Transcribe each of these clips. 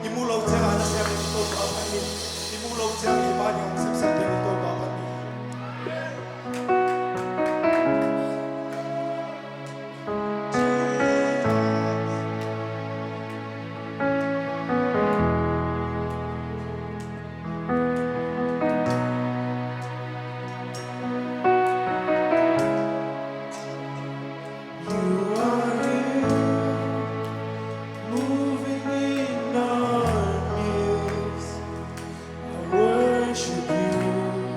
imulaw tianga na siya ito papani imulaw tianga imanyong sepsante ito papani Worship you.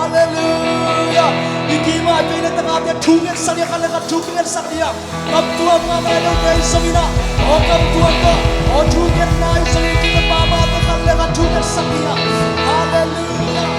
Hallelujah. Ikima pina tangate tungen salia kalaka tungen salia. Kaptuan mama lo kay samina. O kaptuan to. O tungen na isali kita mama to kalaka tungen salia. Hallelujah.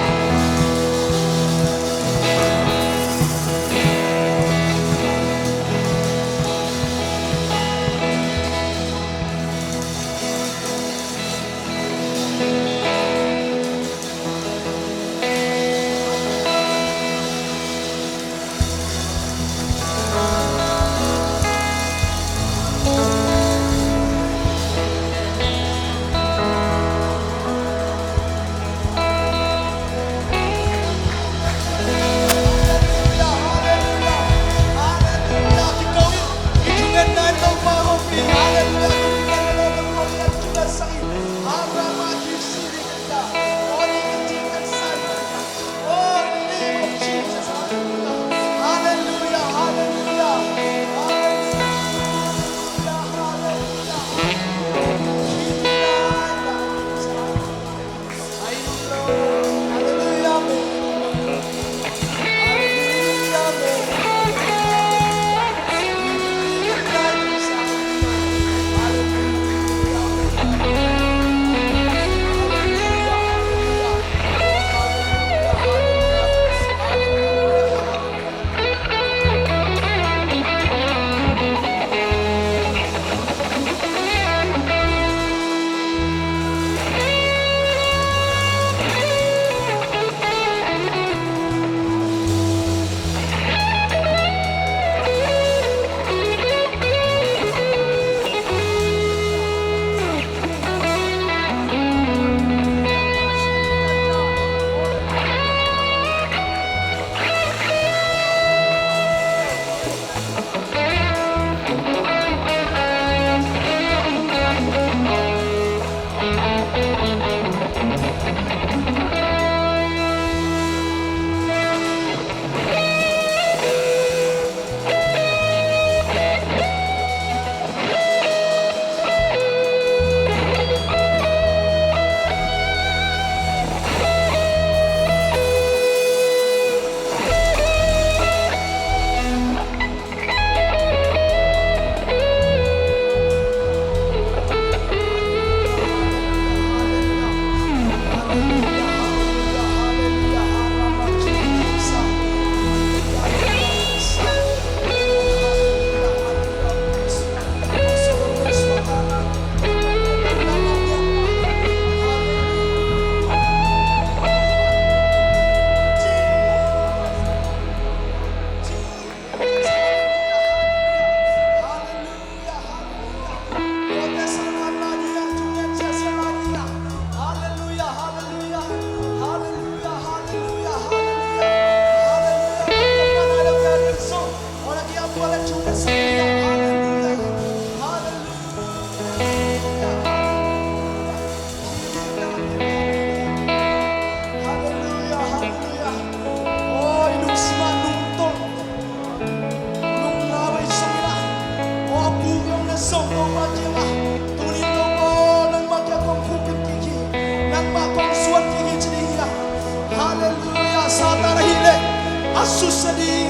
Asusadi,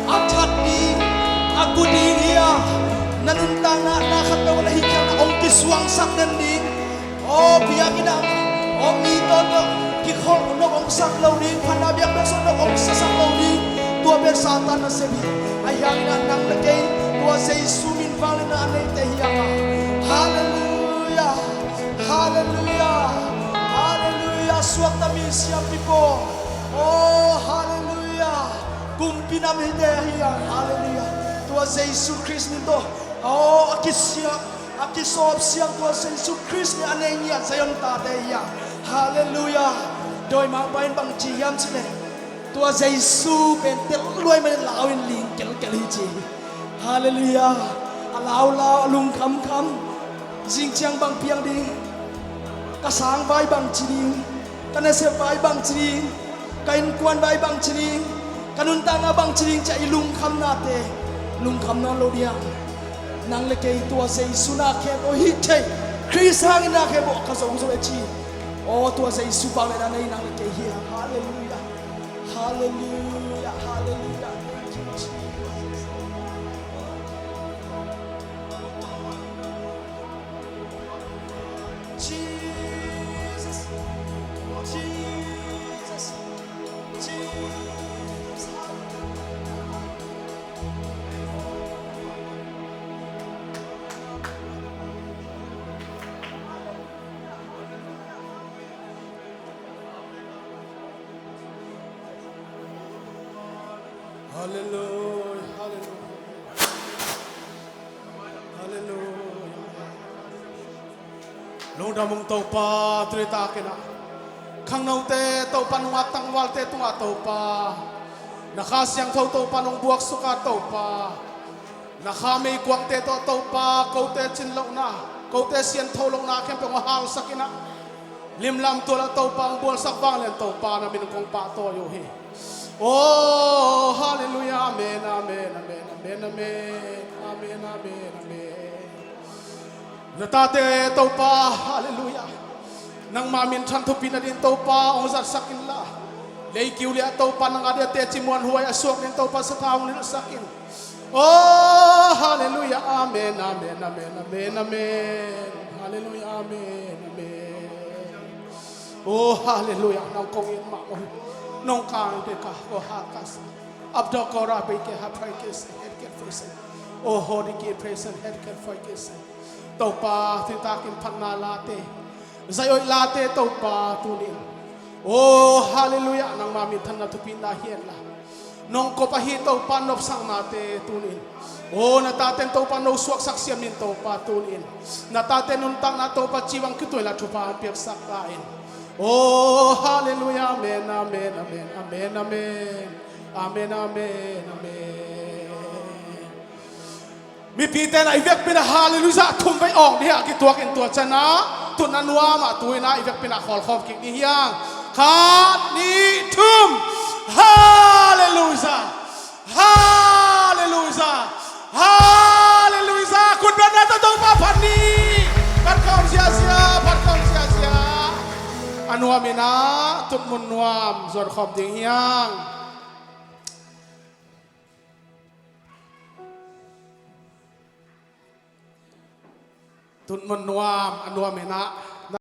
atadi, aku dia, nanuntanga nakatawa na hikal na ong kiswang saknandi. Oh, biyakin na, oh mito no, kikol no ong saklaw ni, panabiyang beso no ong sasaklaw ni, tua bersatan na sebi, ayang na nang lagay, tua say sumin vale na anay tahiyanga. Hallelujah, hallelujah, hallelujah, swat namin siya pipo. Oh, hallelujah. Kumpi namin dahil, hallelujah. Tuwa sa Yesu Christ nito. Oh, akisob siyang tuwa sa Yesu Christ ni anay niya sa iyong tatay niya. Hallelujah. Doy mga bayan bang chiyam sila. Tuwa sa Yesu, pentel luay manilawin lingkel kaliji. Hallelujah. Alaw-law, alung kam-kam. Zingchang bang piyang di. Kasang bay bang chiring. Kanase bay bang chiring. Kain kuan bay bang chiring. Kanuntang abang chiring cha ilungkam nate, lungkam na lo dia, nang lekay tua say sunake o hitay, Chris hangin na kebo kasong so echi, o tua say supang na nanay nang lekay hiya, hallelujah, Hallelujah, hallelujah. Thank you, Jesus. Jesus, Jesus, Jesus. Hallelujah, hallelujah, hallelujah. Lung damong tàu pa tri ta kina. Khang nau te tàu pa nung atang wal te tung tàu pa. Nakasyang tàu pa nung buak suka tàu pa. Nakamay kuang te tàu pa kau te chin lo na. Kau te sian tàu lo na kem pe ngahal sakina. Lim lam tu la tàu pa ang bual sak bang len tàu pa na minukong pa to yo he. Oh, hallelujah, amen, amen, amen, amen, amen, amen, amen, amen. Natate tau pa, hallelujah. Nang mamin chan tu pina din tau pa, ong zat sakin la. Lei kiu lia tau pa nang ada te cimuan huai asok din tau pa sa taong nila sakin. Oh, hallelujah, amen, amen, amen, amen, amen. Hallelujah, amen, amen. Oh, hallelujah, nang kongin ma nong kang de ka ko hakas abdo ko ra be ke ha prai ke se het ke fese o hodi ke presen het ke foi ke se to pa ti ta kin phanna late zai oi late to pa tu ni oh hallelujah nang ma mi than na tu pin na hian la nong ko pa hi to pa nop sang na te tu ni oh na ta ten to pa no suak sak siam min to pa tu ni na ta ten nun tang na to pa chiwang ki toi la thu pa piak sak ka in. Oh, hallelujah, amen, amen, amen, amen, amen, amen, amen, amen. Mi pite na ivek pina hallelujah thum vai ong dia ki tuak in tua chana tu nanua ma tu na ivek pina khol khom ki ni hiang khat ni thum hallelujah, hallelujah, hallelujah. Kun bana ta tong pa phani par kaum sia sia par kaum sia sia anuam ina tut mun nuam zor khom ding hiang tut mun nuam anuam ina